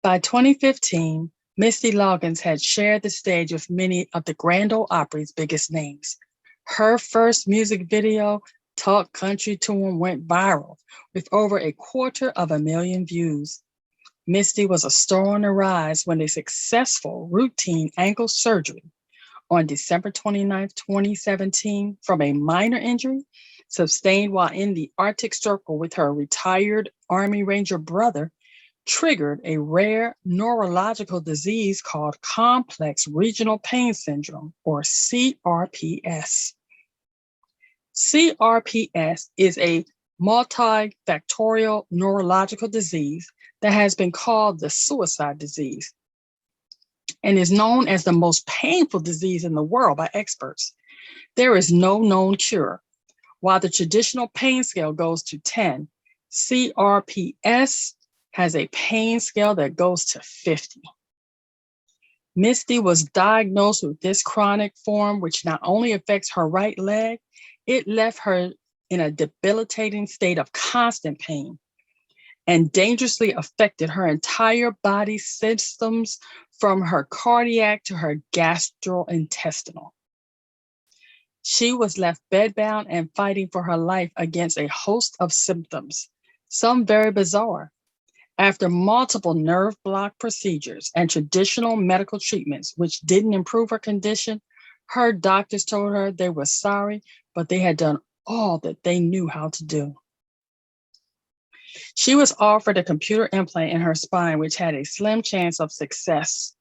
By 2015, Misty Loggins had shared the stage with many of the Grand Ole Opry's biggest names. Her first music video, Talk Country to 'Em, went viral with over 250,000 views. Misty was a star on the rise when a successful routine ankle surgery on December 29, 2017, from a minor injury sustained while in the Arctic Circle with her retired Army Ranger brother triggered a rare neurological disease called complex regional pain syndrome, or CRPS. CRPS is a multifactorial neurological disease that has been called the suicide disease and is known as the most painful disease in the world by experts. There is no known cure. While the traditional pain scale goes to 10, CRPS has a pain scale that goes to 50. Misty was diagnosed with this chronic form, which not only affects her right leg, it left her in a debilitating state of constant pain and dangerously affected her entire body systems from her cardiac to her gastrointestinal. She was left bedbound and fighting for her life against a host of symptoms, some very bizarre. After multiple nerve block procedures and traditional medical treatments, which didn't improve her condition, her doctors told her they were sorry, but they had done all that they knew how to do. She was offered a computer implant in her spine, which had a slim chance of success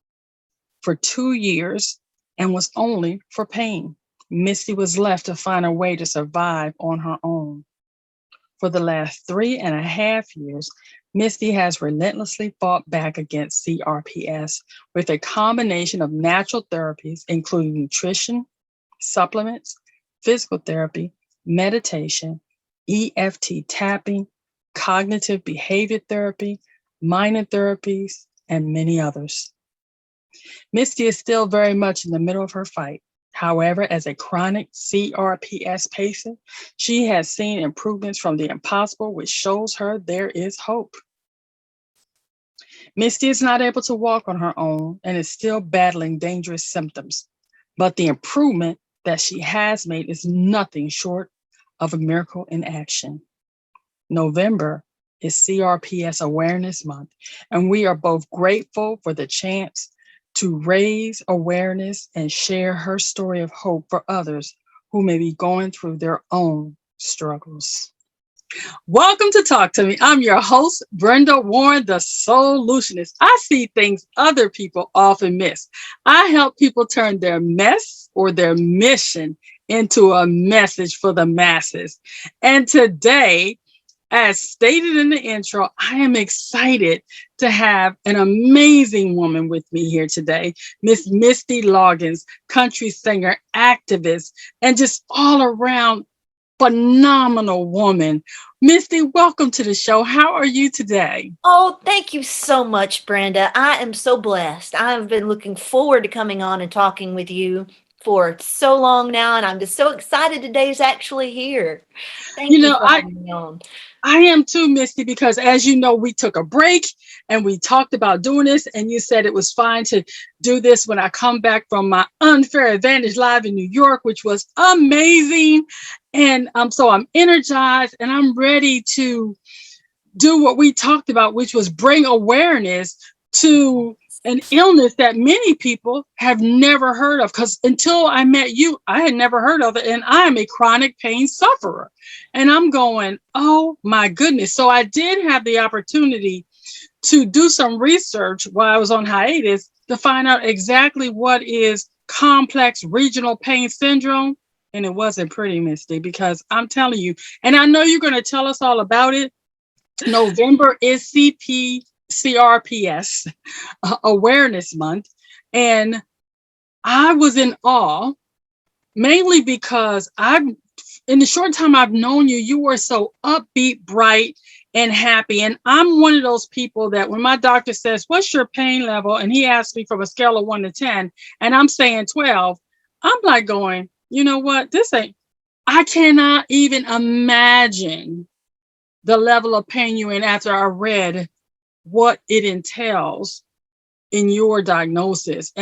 for 2 years and was only for pain. Misty was left to find a way to survive on her own. For the last 3.5 years, Misty has relentlessly fought back against CRPS with a combination of natural therapies, including nutrition, supplements, physical therapy, meditation, EFT tapping, cognitive behavior therapy, minor therapies, and many others. Misty is still very much in the middle of her fight. However, as a chronic CRPS patient, she has seen improvements from the impossible, which shows her there is hope. Misty is not able to walk on her own and is still battling dangerous symptoms, but the improvement that she has made is nothing short of a miracle in action. November is CRPS Awareness Month, and we are both grateful for the chance to raise awareness and share her story of hope for others who may be going through their own struggles. Welcome to Talk to Me. I'm your host, Brenda Warren, the Soulutionist. I see things other people often miss. I help people turn their mess or their mission into a message for the masses. And today, as stated in the intro, I am excited to have an amazing woman with me here today, Miss Misty Loggins, country singer, activist, and just all around phenomenal woman. Misty, welcome to the show. How are you today? Oh, thank you so much, Brenda. I am so blessed. I've been looking forward to coming on and talking with you for so long now, and I'm just so excited today's actually here. You Thank you know, for I having me on. I am too, Misty, because as you know, we took a break and we talked about doing this, and you said it was fine to do this when I come back from my Unfair Advantage Live in New York, which was amazing. And so I'm energized and I'm ready to do what we talked about, which was bring awareness to an illness that many people have never heard of. Because until I met you, I had never heard of it. And I am a chronic pain sufferer. And I'm going, oh my goodness. So I did have the opportunity to do some research while I was on hiatus to find out exactly what is complex regional pain syndrome. And it wasn't pretty, Misty, because I'm telling you, and I know you're going to tell us all about it. November is CRPS Awareness Month. And I was in awe, mainly because in the short time I've known you, you were so upbeat, bright, and happy. And I'm one of those people that when my doctor says, what's your pain level? And he asks me from a scale of 1 to 10, and I'm saying 12, I'm like going, you know what? I cannot even imagine the level of pain you're in after I read what it entails in your diagnosis.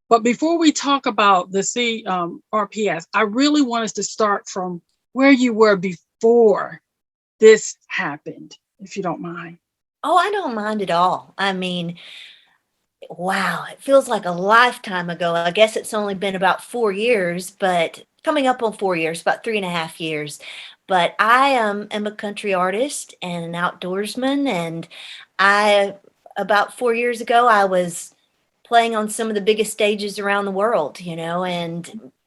But before we talk about the CRPS, I really want us to start from where you were before this happened, if you don't mind. Oh, I don't mind at all. I mean, wow, it feels like a lifetime ago. I guess it's only been about 4 years, but coming up on 4 years, about 3.5 years. But I am a country artist and an outdoorsman, and I about 4 years ago I was playing on some of the biggest stages around the world,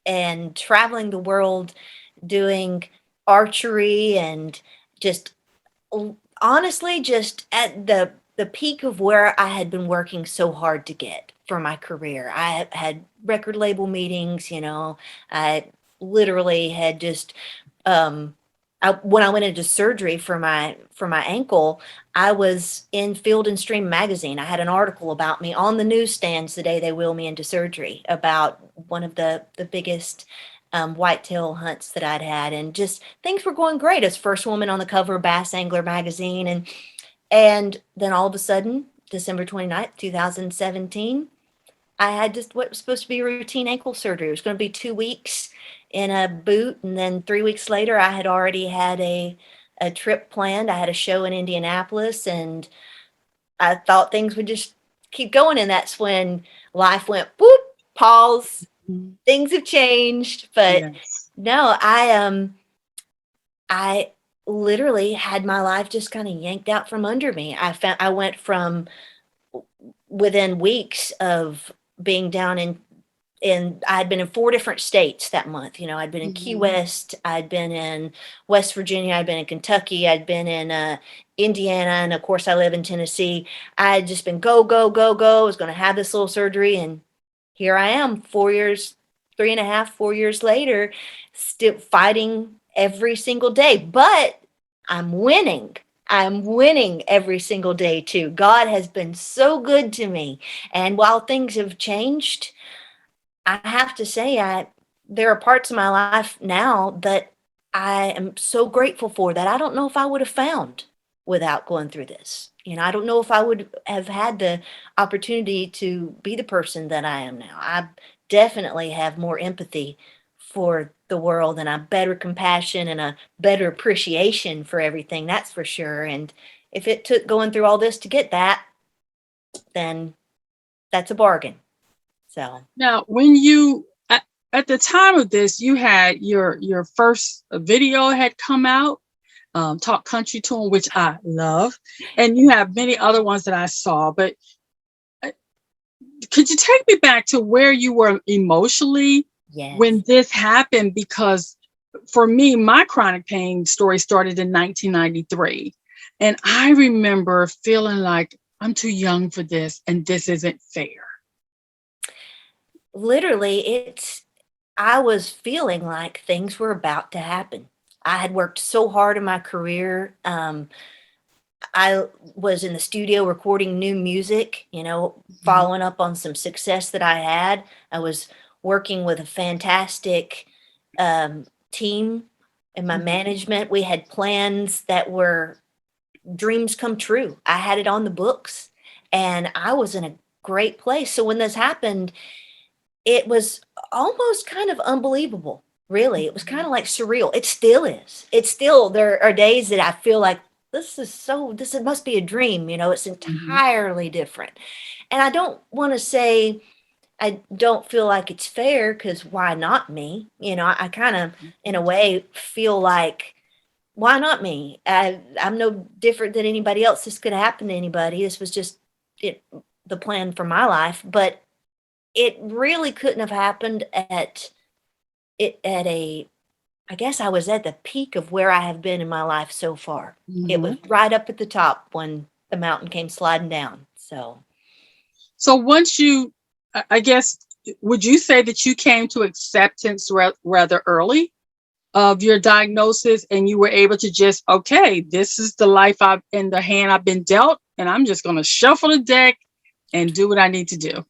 and traveling the world doing archery and just honestly just at the peak of where I had been working so hard to get for my career. I had record label meetings, I literally had just when I went into surgery for my ankle, I was in Field and Stream magazine. I had an article about me on the newsstands the day they wheel me into surgery about one of the biggest whitetail hunts that I'd had, and just things were going great. As first woman on the cover of Bass Angler magazine, and then all of a sudden, December 29th, 2017, I had just what was supposed to be routine ankle surgery. It was going to be 2 weeks in a boot, and then 3 weeks later, I had already had a trip planned. I had a show in Indianapolis, and I thought things would just keep going. And that's when life went whoop, pause. Mhm. Things have changed, but Yes. no, I literally had my life just kind of yanked out from under me. I went from within weeks of being down in I had been in 4 different states that month. I'd been in Key Mhm. West, I'd been in West Virginia, I'd been in Kentucky, I'd been in Indiana, and of course I live in Tennessee. I had just been go, go, go, go. I was going to have this little surgery, and here I am 4 years, 3.5, 4 years later, still fighting every single day. But I'm winning. I'm winning every single day too. God has been so good to me. And while things have changed, I have to say, there are parts of my life now that I am so grateful for that I don't know if I would have found without going through this. I don't know if I would have had the opportunity to be the person that I am now. I definitely have more empathy for the world and a better compassion and a better appreciation for everything, that's for sure. And if it took going through all this to get that, then that's a bargain. So. Now, when at the time of this, you had your first video had come out, Talk Country Tune, which I love, and you have many other ones that I saw. But uh, could you take me back to where you were emotionally Yes. when this happened? Because for me, my chronic pain story started in 1993, and I remember feeling like I'm too young for this, and this isn't fair. Literally, I was feeling like things were about to happen. I had worked so hard in my career. I was in the studio recording new music, Mhm. following up on some success that I had. I was working with a fantastic team in my Mhm. management. We had plans that were dreams come true. I had it on the books, and I was in a great place. So when this happened, it was almost kind of unbelievable, really. It was Mhm. kinda like surreal. It still is. It's still there are days that I feel like, this it must be a dream, it's Mhm. entirely different. And I don't wanna say I don't feel like it's fair, because why not me? I kinda, in a Mhm. way, feel like, why not me? I'm no different than anybody else. This could happen to anybody. This was just it the plan for my life, but it really couldn't have happened at a I guess I was at the peak of where I have been in my life so far. It was Mhm. right up at the top when the mountain came sliding down. So, So once I guess, would you say that you came to acceptance rather early of your diagnosis, and you were able to just, okay, this is the life I've in the hand I've been dealt, and I'm just going to shuffle the deck and do what I need to do.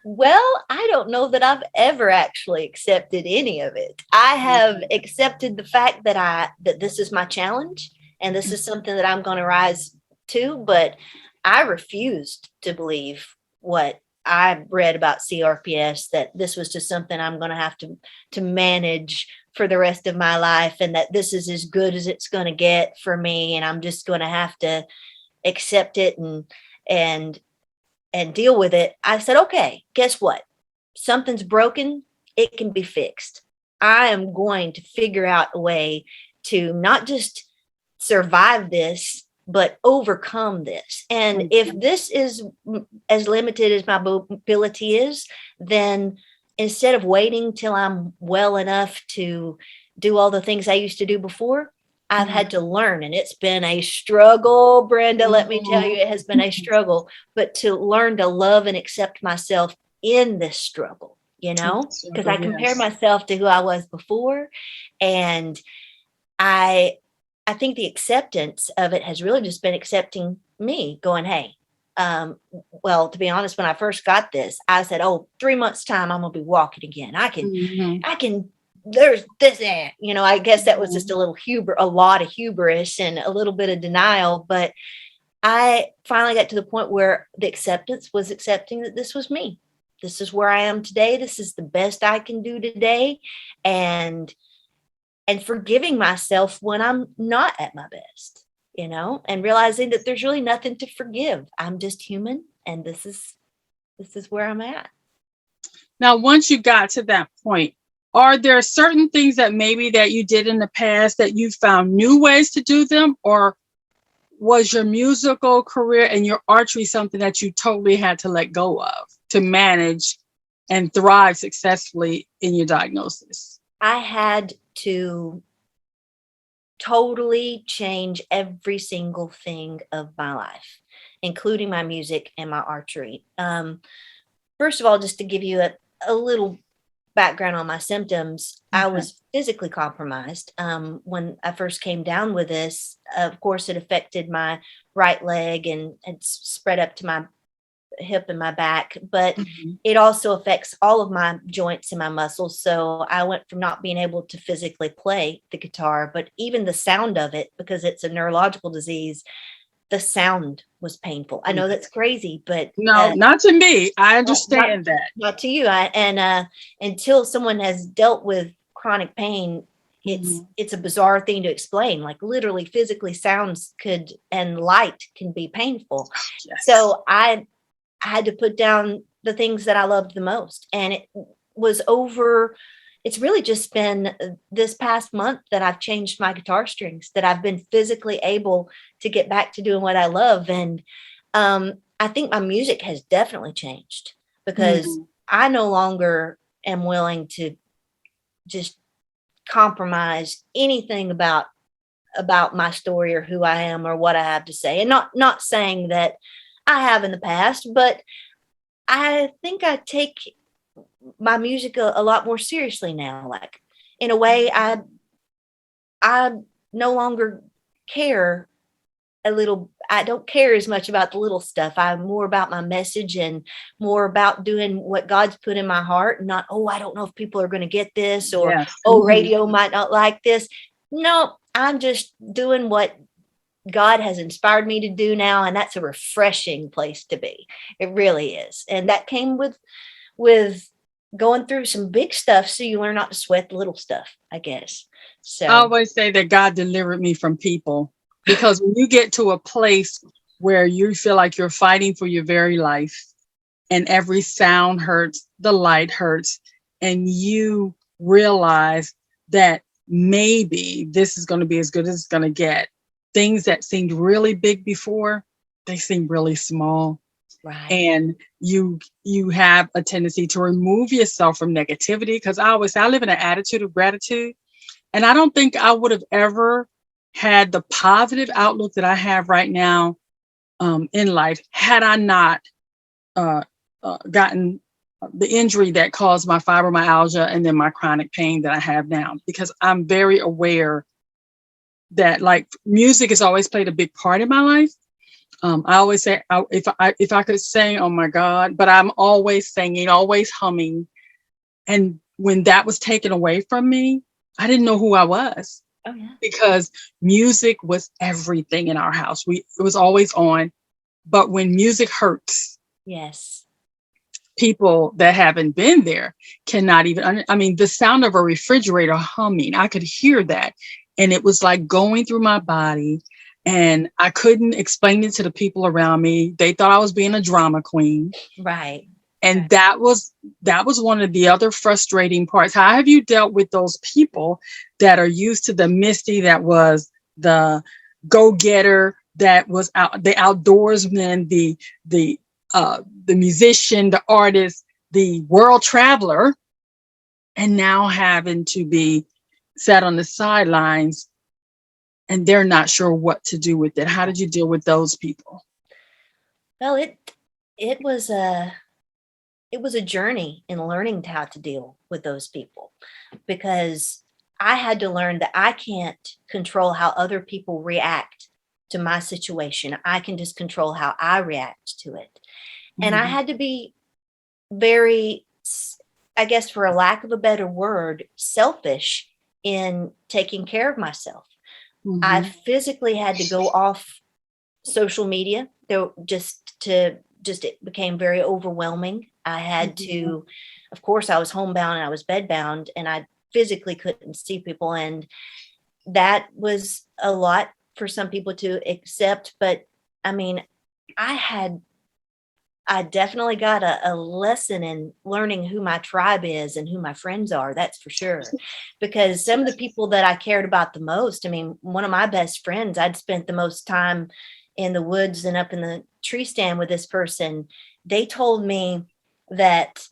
well, I don't know that I've ever actually accepted any of it. I have Okay. accepted the fact that this is my challenge and this is something that I'm going to rise to, but I refused to believe what I read about CRPS, that this was just something I'm going to have to manage for the rest of my life, and that this is as good as it's going to get for me, and I'm just going to have to accept it and and deal with it. I said, okay, guess what? Something's broken, it can be fixed. I am going to figure out a way to not just survive this, but overcome this. And if this is as limited as my mobility is, then instead of waiting till I'm well enough to do all the things I used to do before, I've had to learn, and it's been a struggle, Brenda. Let me tell you, it has been a struggle, but to learn to love and accept myself in this struggle, because I compare myself to who I was before. And I think the acceptance of it has really just been accepting me, going, hey, well, to be honest, when I first got this, I said, oh, 3 months time, I'm going to be walking again. I can, there's this, I guess that was just a lot of hubris and a little bit of denial. But I finally got to the point where the acceptance was accepting that this was me. This is where I am today. This is the best I can do today. And forgiving myself when I'm not at my best, and realizing that there's really nothing to forgive. I'm just human, and this is where I'm at. Now, once you got to that point, are there certain things that maybe that you did in the past that you found new ways to do them, or was your musical career and your archery something that you totally had to let go of to manage and thrive successfully in your diagnosis? I had to totally change every single thing of my life, including my music and my archery. First of all, just to give you a little background on my symptoms, I was physically compromised. When I first came down with this, of course, it affected my right leg and spread up to my hip and my back, but it also affects all of my joints and my muscles. So I went from not being able to physically play the guitar, but even the sound of it, because it's a neurological disease, the sound was painful. I know that's crazy, but no, not to me. I understand that. Not to you. Until someone has dealt with chronic pain, it's a bizarre thing to explain. Like literally, physically, sounds and light can be painful. Yes. So I had to put down the things that I loved the most, and it was over. It's really just been this past month that I've changed my guitar strings, that I've been physically able to get back to doing what I love. And I think my music has definitely changed, because I no longer am willing to just compromise anything about my story or who I am or what I have to say. And not saying that I have in the past, but I think I take my music a lot more seriously now. Like, in a way, I no longer care I don't care as much about the little stuff. I'm more about my message and more about doing what God's put in my heart, and not, I don't know if people are going to get this, or, radio might not like this. No, I'm just doing what God has inspired me to do now. And that's a refreshing place to be. It really is. And that came with going through some big stuff, so you learn not to sweat the little stuff, I guess. So I always say that God delivered me from people, because when you get to a place where you feel like you're fighting for your very life, and every sound hurts, the light hurts, and you realize that maybe this is going to be as good as it's going to get, things that seemed really big before, they seem really small. Right. And you have a tendency to remove yourself from negativity, because I always say I live in an attitude of gratitude. And I don't think I would have ever had the positive outlook that I have right now in life had I not gotten the injury that caused my fibromyalgia and then my chronic pain that I have now. Because I'm very aware that, like, music has always played a big part in my life. I always say, if I could sing, oh my God, but I'm always singing, always humming. And when that was taken away from me, I didn't know who I was. Oh, yeah. Because music was everything in our house. It was always on. But when music hurts, Yes. people that haven't been there cannot even, I mean, the sound of a refrigerator humming, I could hear that. And it was like going through my body. And I couldn't explain it to the people around me. They thought I was being a drama queen. Right. And that was one of the other frustrating parts. How have you dealt with those people that are used to the Misty, that was the go-getter, that was out, the outdoorsman, the musician, the artist, the world traveler, and now having to be sat on the sidelines and they're not sure what to do with it? How did you deal with those people? Well, it was a journey in learning how to deal with those people, because I had to learn that I can't control how other people react to my situation. I can just control how I react to it. And I Mhm. had to be very, I guess, for a lack of a better word, selfish in taking care of myself. I Mhm. physically had to go off social media. There just it became very overwhelming. I had Mhm. to, of course, I was homebound and I was bedbound, and I physically couldn't see people, and that was a lot for some people to accept. But I mean, I had I definitely got a lesson in learning who my tribe is and who my friends are. That's for sure. Because some of the people that I cared about the most, I mean, one of my best friends, I'd spent the most time in the woods and up in the tree stand with this person. They told me that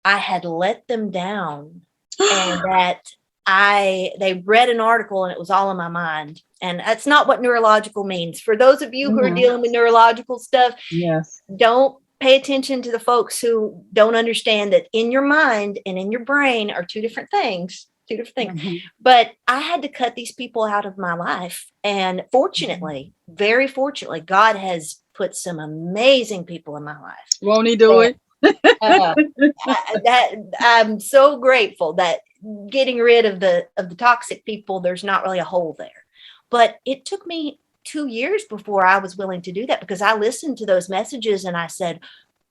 I had let them down, and that they read an article and it was all in my mind. And that's not what neurological means. For those of you who are Mhm. dealing with neurological stuff, Yes. don't pay attention to the folks who don't understand that in your mind and in your brain are two different things. Two different things. Mhm. But I had to cut these people out of my life. And Mhm. fortunately, very fortunately, God has put some amazing people in my life. Won't he do That, it? uh, that I'm so grateful that getting rid of the toxic people, there's not really a hole there. But it took me 2 years before I was willing to do that, because I listened to those messages and I said,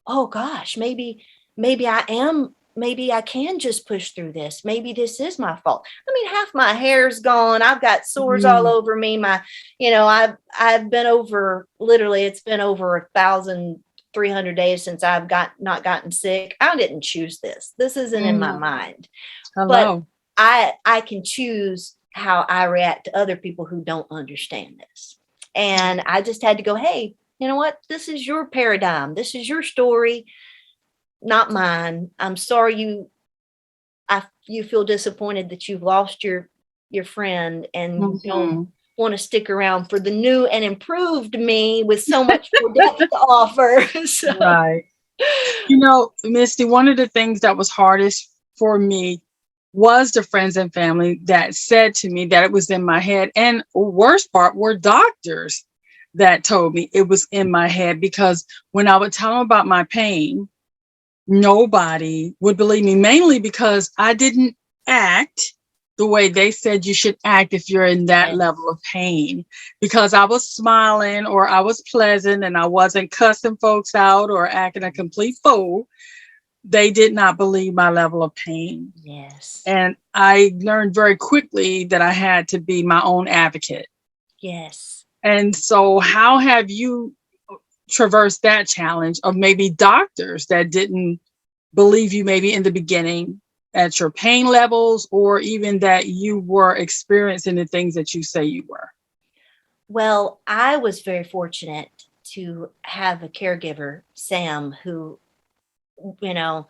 oh gosh, maybe I can just push through this. Maybe this is my fault. I mean, half my hair's gone. I've got sores all Mm. over me. I've been over, literally, it's been over 1,300 days since I've not gotten sick. I didn't choose this. This isn't in my Mm. mind. But Hello. I can choose how I react to other people who don't understand this. And I just had to go, hey, you know what? This is your paradigm. This is your story, not mine. I'm sorry you feel disappointed that you've lost your friend, and you don't Mhm. want to stick around for the new and improved me with so much more depth to offer. So Right. You know, Misty, one of the things that was hardest for me was the friends and family that said to me that it was in my head. And worst part were doctors that told me it was in my head, because when I would tell them about my pain, nobody would believe me, mainly because I didn't act the way they said you should act if you're in that yes, level of pain, because I was smiling or I was pleasant and I wasn't cussing folks out or acting a complete fool. They did not believe my level of pain. yes, And I learned very quickly that I had to be my own advocate. yes. And so, how have you traversed that challenge of maybe doctors that didn't believe you, maybe in the beginning, at your pain levels, or even that you were experiencing the things that you say you were? Well, I was very fortunate to have a caregiver, Sam, you know,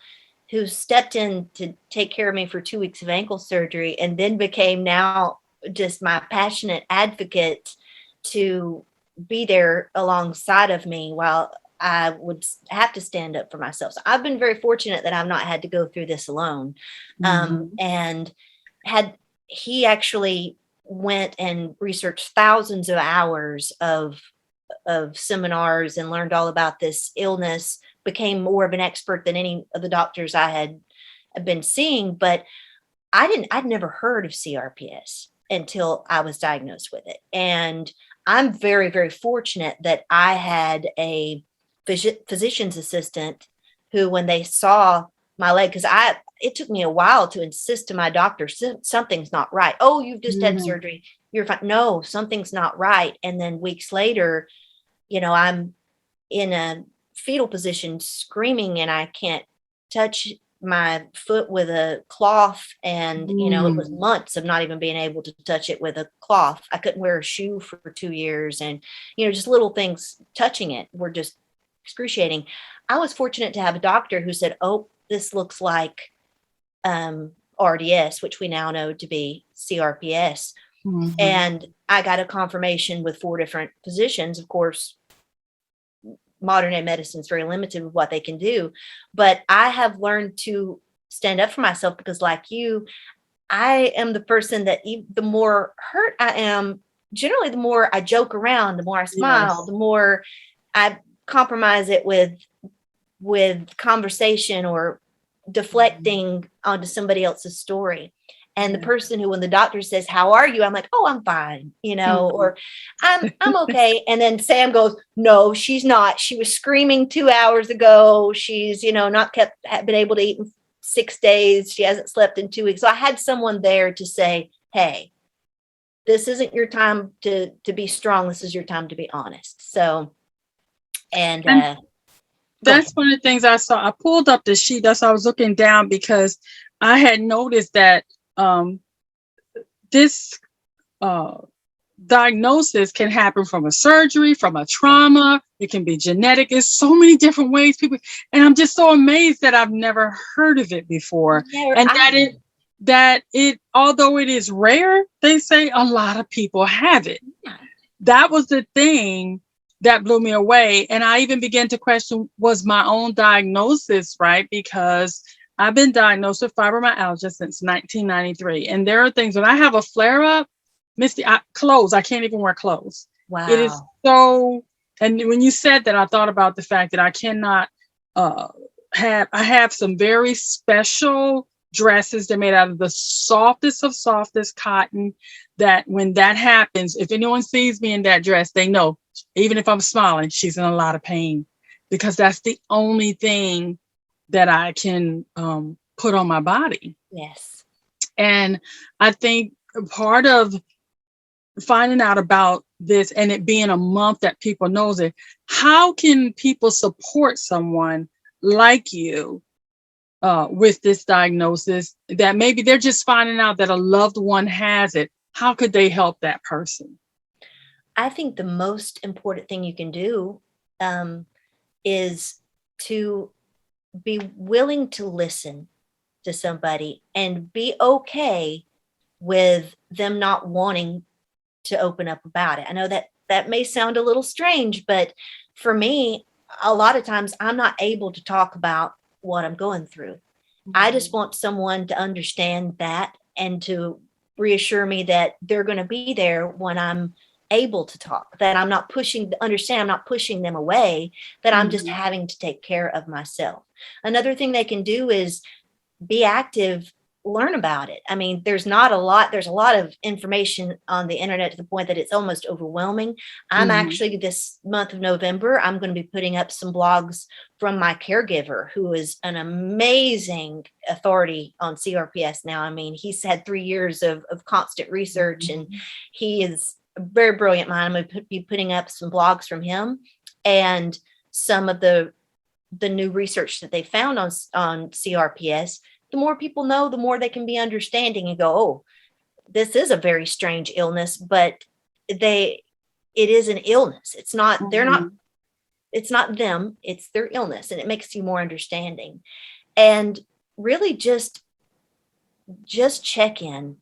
who stepped in to take care of me for 2 weeks of ankle surgery, and then became now just my passionate advocate to be there alongside of me while I would have to stand up for myself. So I've been very fortunate that I've not had to go through this alone. Mhm. And had he actually went and researched thousands of hours of seminars and learned all about this illness, became more of an expert than any of the doctors I had been seeing. But I'd never heard of CRPS until I was diagnosed with it. And I'm very, very fortunate that I had a physician's assistant who, when they saw my leg, because it took me a while to insist to my doctor, something's not right. Oh, you've just had surgery. You're fine. No, something's not right. And then weeks later, I'm in a fetal position screaming, and I can't touch my foot with a cloth. And, it was months of not even being able to touch it with a cloth. I couldn't wear a shoe for 2 years. And, just little things touching it were just excruciating. I was fortunate to have a doctor who said, oh, this looks like RDS, which we now know to be CRPS. And I got a confirmation with 4 different physicians. Of course, modern day medicine is very limited with what they can do, but I have learned to stand up for myself, because like you, I am the person that the more hurt I am, generally the more I joke around, the more I smile, the more I compromise it with conversation or deflecting onto somebody else's story. And the person who, when the doctor says, how are you? I'm like, oh, I'm fine, or I'm okay. And then Sam goes, no, she's not. She was screaming 2 hours ago. She's, not been able to eat in 6 days. She hasn't slept in 2 weeks. So I had someone there to say, hey, this isn't your time to be strong. This is your time to be honest. So, and that's one of the things I saw. I pulled up the sheet. That's why I was looking down, because I had noticed that this diagnosis can happen from a surgery, from a trauma. It can be genetic. There's so many different ways people, and I'm just so amazed that I've never heard of it before. And that it, although it is rare, they say a lot of people have it. That was the thing that blew me away. And I even began to question, was my own diagnosis right? Because I've been diagnosed with fibromyalgia since 1993. And there are things, when I have a flare up, Misty, clothes, I can't even wear clothes. Wow. It is so, and when you said that, I thought about the fact that I cannot I have some very special dresses. They're made out of the softest of softest cotton, that when that happens, if anyone sees me in that dress, they know, even if I'm smiling, she's in a lot of pain, because that's the only thing that I can put on my body. Yes. And I think part of finding out about this, and it being a month that people knows it, how can people support someone like you with this diagnosis, that maybe they're just finding out that a loved one has it? How could they help that person? I think the most important thing you can do is to be willing to listen to somebody and be okay with them not wanting to open up about it. I know that may sound a little strange, but for me, a lot of times I'm not able to talk about what I'm going through. I just want someone to understand that and to reassure me that they're going to be there when I'm able to talk, that I'm not pushing them away, that I'm just having to take care of myself. Another thing they can do is be active, learn about it. I mean, there's a lot of information on the internet to the point that it's almost overwhelming. I'm actually, this month of November, I'm going to be putting up some blogs from my caregiver, who is an amazing authority on CRPS now. I mean, he's had 3 years of constant research, and he is a very brilliant mind. I'm going to be putting up some blogs from him and some of the new research that they found on CRPS. The more people know, the more they can be understanding and go, oh, this is a very strange illness, but it is an illness. It's not, it's not them, it's their illness. And it makes you more understanding. And really just check in.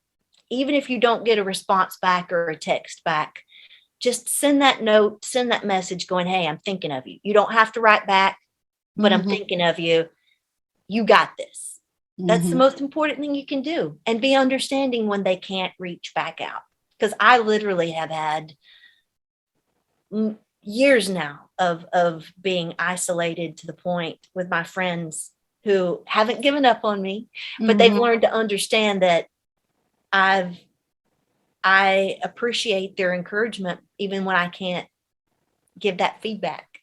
Even if you don't get a response back or a text back, just send that note, send that message going, hey, I'm thinking of you. You don't have to write back, but I'm thinking of you. You got this. That's the most important thing you can do, and be understanding when they can't reach back out. Because I literally have had years now of being isolated to the point with my friends who haven't given up on me, but they've learned to understand that I appreciate their encouragement, even when I can't give that feedback.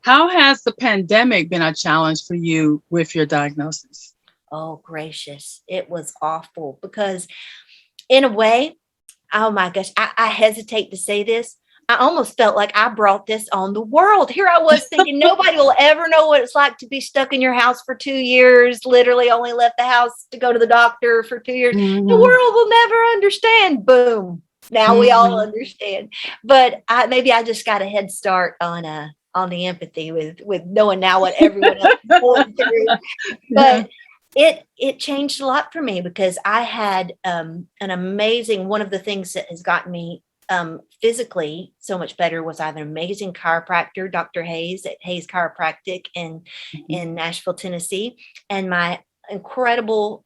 How has the pandemic been a challenge for you with your diagnosis? Oh, gracious. It was awful because, in a way, oh my gosh, I hesitate to say this. I almost felt like I brought this on the world. Here I was thinking nobody will ever know what it's like to be stuck in your house for 2 years, literally only left the house to go to the doctor for 2 years. Mm-hmm. The world will never understand. Boom. Now we all understand. But maybe I just got a head start on the empathy with knowing now what everyone else is going through. But it changed a lot for me because I had an amazing, one of the things that has gotten me physically so much better was I have an amazing chiropractor, Dr. Hayes at Hayes Chiropractic in Nashville, Tennessee, and my incredible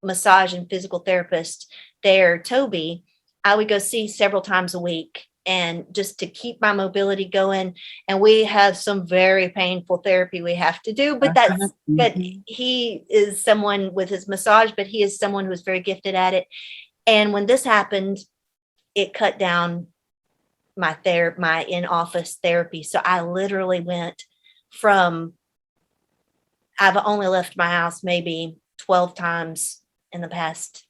massage and physical therapist there, Toby. I would go see several times a week, and just to keep my mobility going. And we have some very painful therapy we have to do, but but he is someone with his massage, but he is someone who is very gifted at it. And when this happened, it cut down my in-office therapy. So I literally went from, I've only left my house maybe 12 times in the past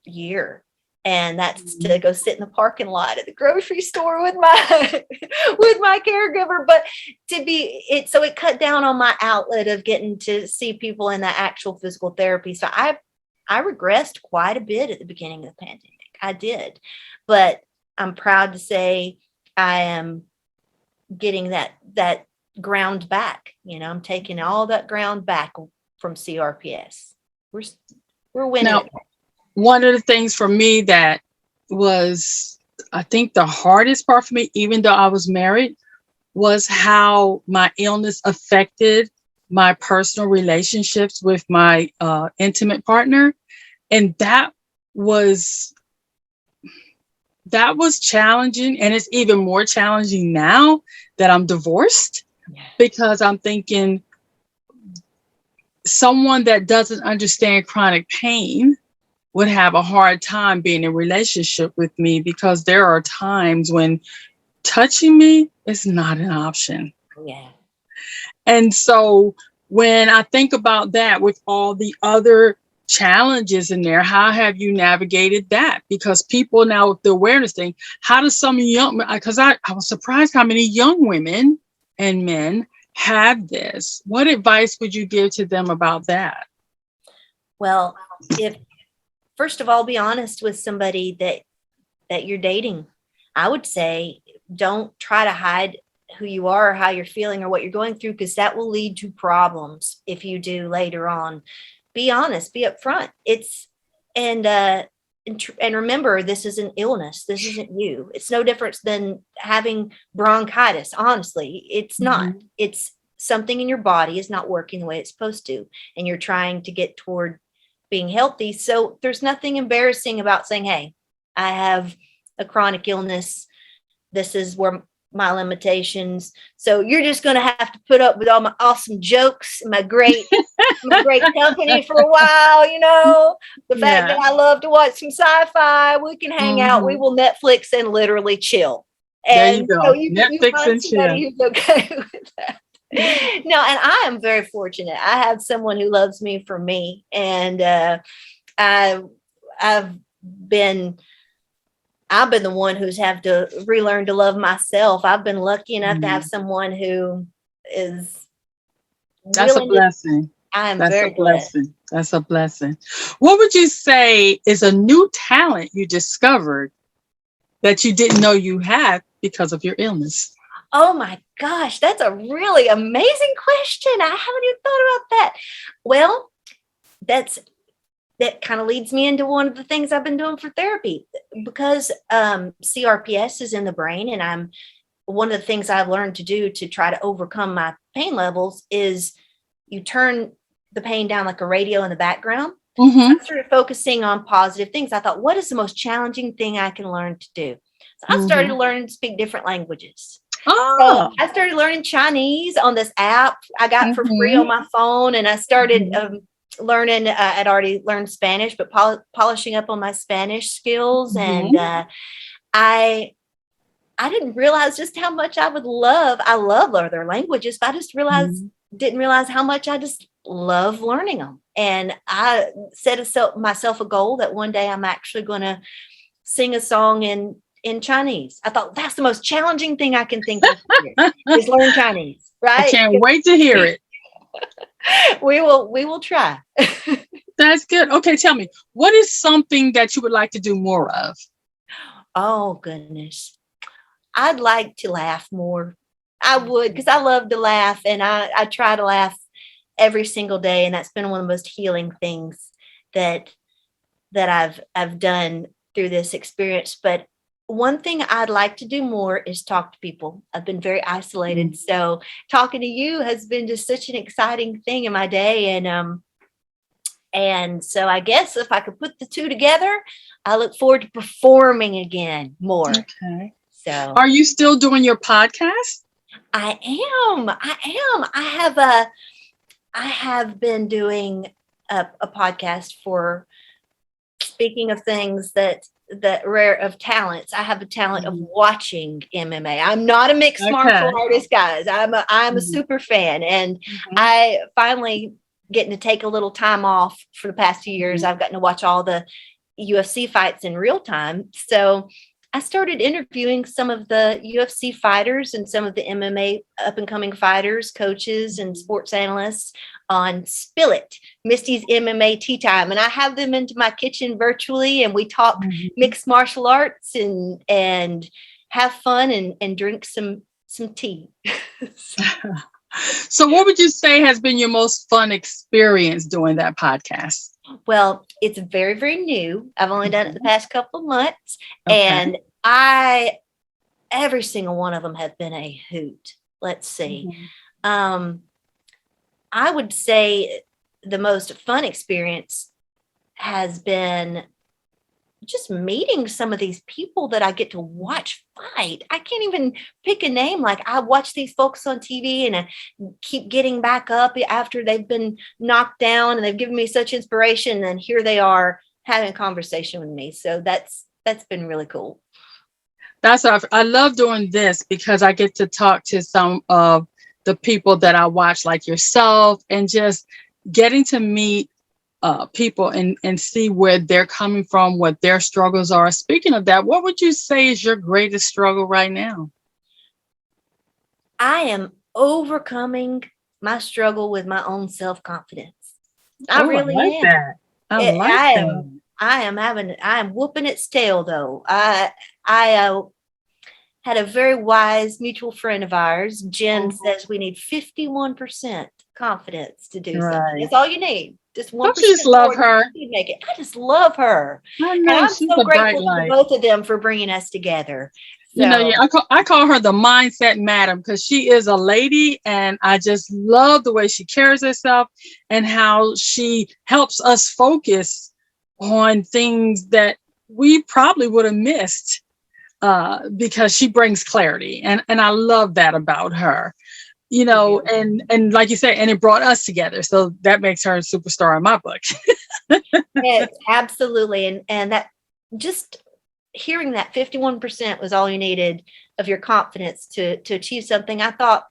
year. And that's to go sit in the parking lot at the grocery store with my caregiver. But so it cut down on my outlet of getting to see people in the actual physical therapy. So I regressed quite a bit at the beginning of the pandemic. I did, but I'm proud to say I am getting that ground back. I'm taking all that ground back from CRPS. We're winning. Now, one of the things for me that was, I think, the hardest part for me, even though I was married, was how my illness affected my personal relationships with my intimate partner. And that was challenging. And it's even more challenging now that I'm divorced, because I'm thinking someone that doesn't understand chronic pain would have a hard time being in a relationship with me, because there are times when touching me is not an option. Yeah. And so when I think about that with all the other challenges in there, how have you navigated that? Because people now, with the awareness thing, how does some because I was surprised how many young women and men have this. What advice would you give to them about that? Well, first of all, be honest with somebody that you're dating. I would say don't try to hide who you are or how you're feeling or what you're going through, because that will lead to problems if you do later on. Be honest, be upfront. And remember, this is an illness. This isn't you. It's no different than having bronchitis. Honestly, it's not. It's something in your body is not working the way it's supposed to, and you're trying to get toward being healthy. So there's nothing embarrassing about saying, hey, I have a chronic illness. This is where my limitations. So you're just going to have to put up with all my awesome jokes, my great company for a while. The fact that I love to watch some sci-fi, we can hang out, we will Netflix and literally chill. And there you go. So you Netflix find and somebody who's okay with that. No, and I am very fortunate. I have someone who loves me for me, and I've been the one who's have to relearn to love myself. I've been lucky enough to have someone who is. That's a blessing. I am very blessed. That's a blessing. What would you say is a new talent you discovered that you didn't know you had because of your illness? Oh my gosh, that's a really amazing question. I haven't even thought about that. Well, that kind of leads me into one of the things I've been doing for therapy, because CRPS is in the brain, and one of the things I've learned to do to try to overcome my pain levels is you turn the pain down like a radio in the background. So I started focusing on positive things. I thought, what is the most challenging thing I can learn to do? So I started learning to speak different languages. So I started learning Chinese on this app I got for free on my phone, and I started learning. I'd already learned Spanish, but polishing up on my Spanish skills, and I didn't realize just how much I love other languages, but I just didn't realize how much I just love learning them. And I set myself a goal that one day I'm actually going to sing a song in Chinese. I thought that's the most challenging thing I can think of is learn Chinese, I right? can't wait to hear it. We will try. That's good. Okay, tell me, what is something that you would like to do more of? Oh, goodness. I'd like to laugh more. I would, because I love to laugh, and I try to laugh every single day, and that's been one of the most healing things that I've done through this experience. But one thing I'd like to do more is talk to people. I've been very isolated, so talking to you has been just such an exciting thing in my day, and so I guess if I could put the two together, I look forward to performing again more. Okay. So are you still doing your podcast? I am. I have been doing a podcast for, speaking of things that rare of talents. I have a talent of watching MMA. I'm not a mixed martial artist, guys. I'm a super fan, and I finally getting to take a little time off for the past few years. I've gotten to watch all the UFC fights in real time. So I started interviewing some of the UFC fighters and some of the MMA up and coming fighters, coaches, and sports analysts on Spill It, Misty's MMA Tea Time. And I have them into my kitchen virtually, and we talk mixed martial arts and have fun and drink some tea. So what would you say has been your most fun experience doing that podcast? Well, it's very, very new. I've only done it the past couple of months, and every single one of them have been a hoot. Let's see. I would say the most fun experience has been just meeting some of these people that I get to watch fight. I can't even pick a name. Like, I watch these folks on TV and I keep getting back up after they've been knocked down, and they've given me such inspiration. And here they are having a conversation with me. So that's been really cool. That's what I love doing this, because I get to talk to some of the people that I watch, like yourself, and just getting to meet people and see where they're coming from, what their struggles are. Speaking of that, what would you say is your greatest struggle right now? I am overcoming my struggle with my own self-confidence. I really like am. That. I am whooping its tail, though. I had a very wise mutual friend of ours. Jen says we need 51% confidence to do something. That's all you need. Just 1%. Don't you just love her? Make it. I just love her. I know, and I'm she's so grateful to both of them for bringing us together. So, I call her the mindset madam, because she is a lady, and I just love the way she carries herself and how she helps us focus on things that we probably would have missed, because she brings clarity, and I love that about her. And like you said, and it brought us together. So that makes her a superstar in my book. Yes, absolutely. And that, just hearing that 51% was all you needed of your confidence to achieve something. I thought,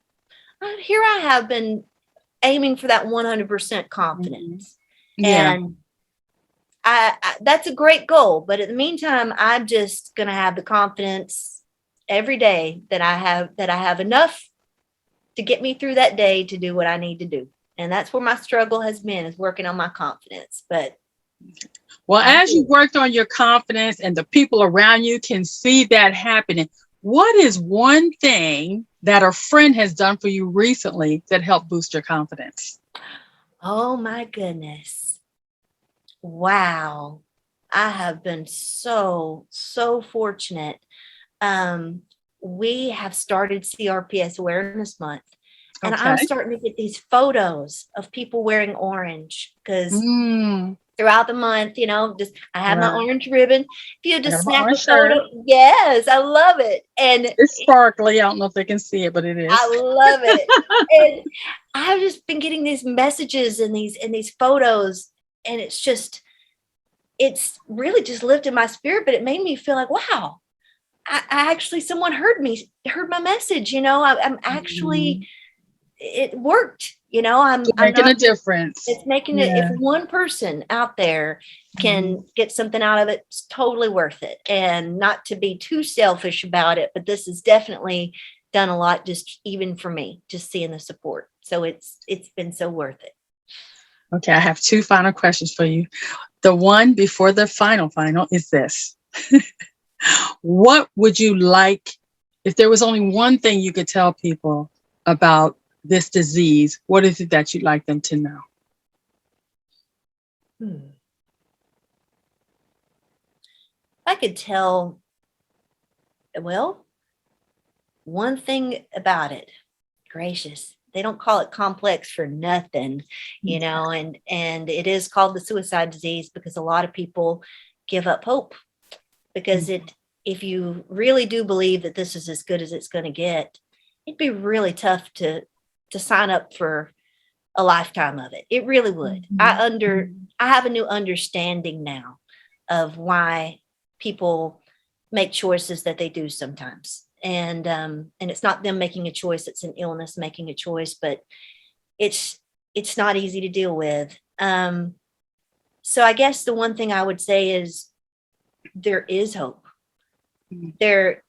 here I have been aiming for that 100% confidence. And I that's a great goal. But in the meantime, I'm just going to have the confidence every day that I have enough to get me through that day to do what I need to do. And that's where my struggle has been, is working on my confidence. But as you worked on your confidence and the people around you can see that happening, what is one thing that a friend has done for you recently that helped boost your confidence? Oh my goodness. Wow. I have been so fortunate. We have started CRPS Awareness Month, and I'm starting to get these photos of people wearing orange, because throughout the month, just I have my orange ribbon. If you just snap a photo, yes, I love it. And it's sparkly. I don't know if they can see it, but it is. I love it. And I've just been getting these messages and these photos, and it's really just lifted my spirit. But it made me feel like, wow, I actually, someone heard my message, I'm actually, it worked, I'm Making not, a difference. it's making it, if Yeah. one person out there can get something out of it, it's totally worth it. And not to be too selfish about it, but this has definitely done a lot, just even for me, just seeing the support. So it's been so worth it. Okay, I have two final questions for you. The one before the final is this. What would you like, if there was only one thing you could tell people about this disease, what is it that you'd like them to know? I could tell, well, one thing about it, gracious, they don't call it complex for nothing, and it is called the suicide disease because a lot of people give up hope, because if you really do believe that this is as good as it's going to get, it'd be really tough to sign up for a lifetime of it. It really would. I have a new understanding now of why people make choices that they do sometimes. And it's not them making a choice, it's an illness making a choice, but it's not easy to deal with. So I guess the one thing I would say is there is hope. It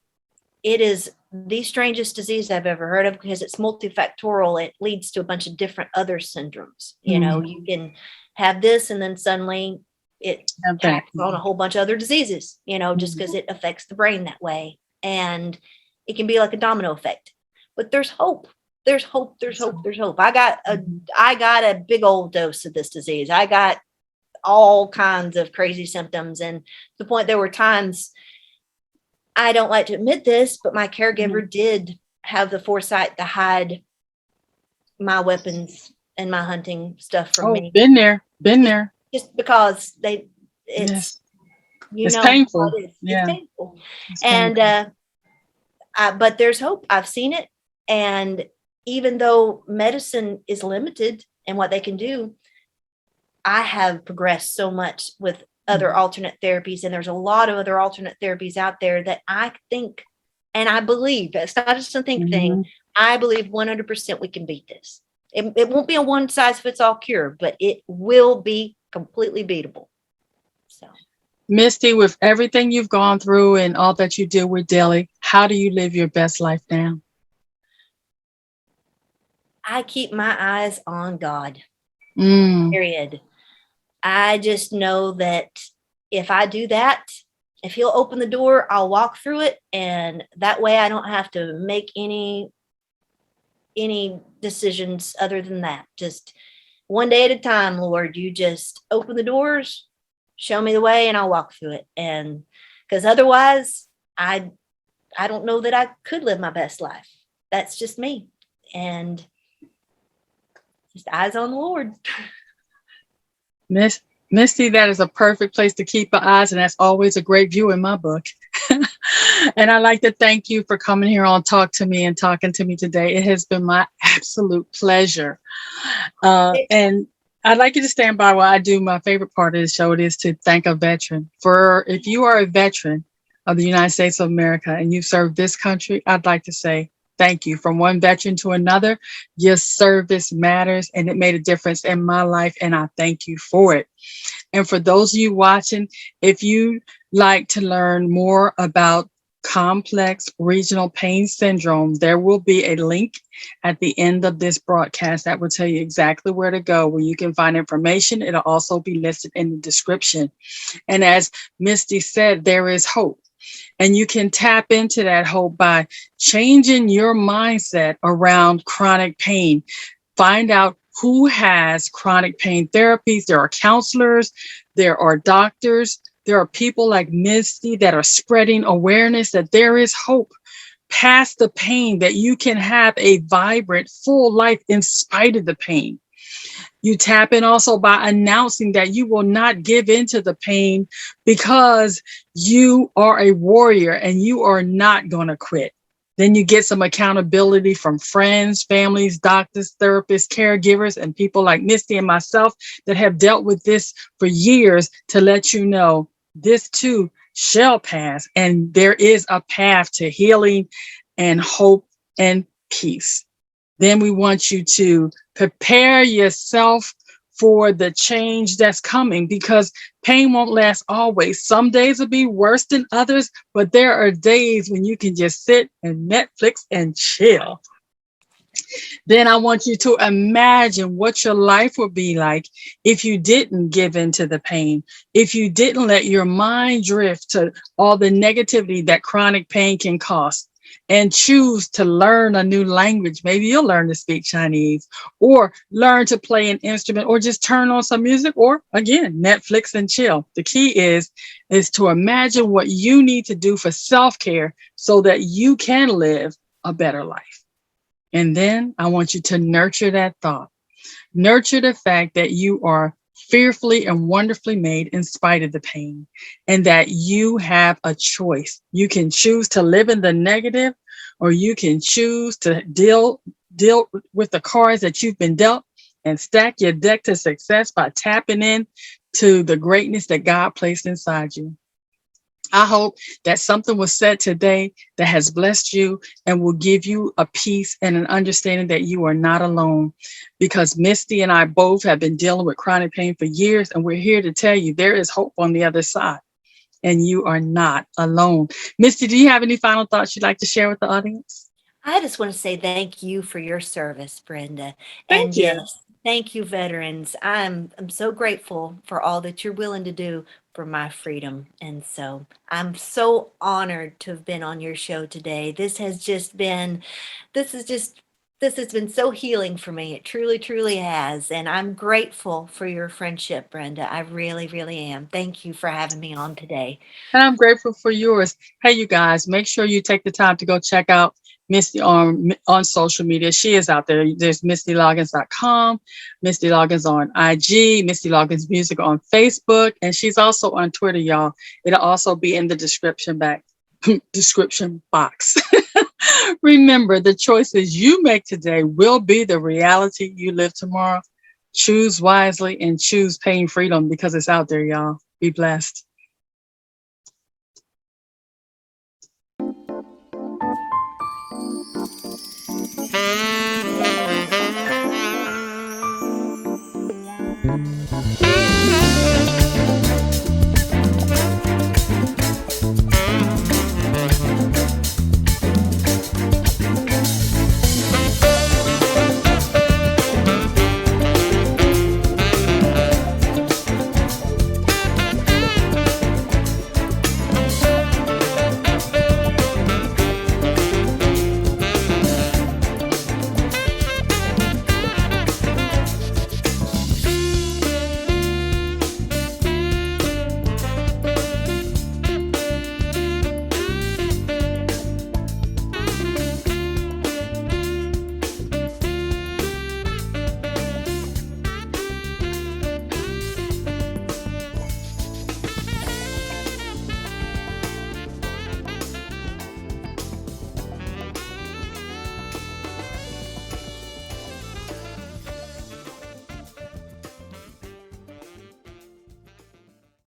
is the strangest disease I've ever heard of because it's multifactorial. It leads to a bunch of different other syndromes. You can have this and then suddenly it acts on a whole bunch of other diseases, just because it affects the brain that way. And it can be like a domino effect. But there's hope. There's hope. There's hope. There's hope. I got a big old dose of this disease. I got all kinds of crazy symptoms. And to the point there were times, I don't like to admit this, but my caregiver did have the foresight to hide my weapons and my hunting stuff from me. Been there. Just because it's painful. It's painful. And but there's hope. I've seen it. And even though medicine is limited in what they can do, I have progressed so much with other alternate therapies. And there's a lot of other alternate therapies out there that I think, and I believe, it's not just a think thing. I believe 100% we can beat this. It won't be a one size fits all cure, but it will be completely beatable. So, Misty, with everything you've gone through and all that you deal with daily, how do you live your best life now? I keep my eyes on God. Period. I just know that if I do that, if he'll open the door, I'll walk through it. And that way I don't have to make any decisions other than that. Just one day at a time, Lord, you just open the doors, show me the way, and I'll walk through it. And because otherwise I don't know that I could live my best life. That's just me. And just eyes on the Lord. Misty, that is a perfect place to keep our eyes, and that's always a great view in my book. And I'd like to thank you for coming here on Talk to Me and talking to me today. It has been my absolute pleasure. And I'd like you to stand by while I do my favorite part of the show. It is to thank a veteran. If you are a veteran of the United States of America and you've served this country, I'd like to say thank you. From one veteran to another, your service matters, and it made a difference in my life, and I thank you for it. And for those of you watching, if you like to learn more about complex regional pain syndrome, there will be a link at the end of this broadcast that will tell you exactly where to go, where you can find information. It'll also be listed in the description. And as Misty said, there is hope. And you can tap into that hope by changing your mindset around chronic pain. Find out who has chronic pain therapies. There are counselors, there are doctors, there are people like Misty that are spreading awareness that there is hope past the pain, that you can have a vibrant, full life in spite of the pain. You tap in also by announcing that you will not give into the pain because you are a warrior and you are not going to quit. Then you get some accountability from friends, families, doctors, therapists, caregivers, and people like Misty and myself that have dealt with this for years to let you know this too shall pass, and there is a path to healing and hope and peace. Then we want you to prepare yourself for the change that's coming, because pain won't last always. Some days will be worse than others, but there are days when you can just sit and Netflix and chill. Then I want you to imagine what your life would be like if you didn't give in to the pain, if you didn't let your mind drift to all the negativity that chronic pain can cause, and choose to learn a new language. Maybe you'll learn to speak Chinese, or learn to play an instrument, or just turn on some music, or again, Netflix and chill. The key is to imagine what you need to do for self-care so that you can live a better life. And then I want you to nurture that thought. Nurture the fact that you are fearfully and wonderfully made in spite of the pain, and that you have a choice. You can choose to live in the negative, or you can choose to deal with the cards that you've been dealt and stack your deck to success by tapping in to the greatness that God placed inside you. I hope that something was said today that has blessed you and will give you a peace and an understanding that you are not alone. Because Misty and I both have been dealing with chronic pain for years, and we're here to tell you there is hope on the other side, and you are not alone. Misty, do you have any final thoughts you'd like to share with the audience? I just want to say thank you for your service, Brenda. Thank And you. yes, thank you, veterans. I'm so grateful for all that you're willing to do for my freedom. And so I'm so honored to have been on your show today. This is just, this has been so healing for me. It truly, truly has. And I'm grateful for your friendship, Brenda. I really, really am. Thank you for having me on today. And I'm grateful for yours. Hey, you guys, make sure you take the time to go check out Misty on social media. She is out there. There's mistyloggins.com, Misty Loggins on IG, Misty Loggins Music on Facebook, and she's also on Twitter, y'all. It'll also be in the description box. Remember, the choices you make today will be the reality you live tomorrow. Choose wisely and choose pain freedom, because it's out there, y'all. Be blessed.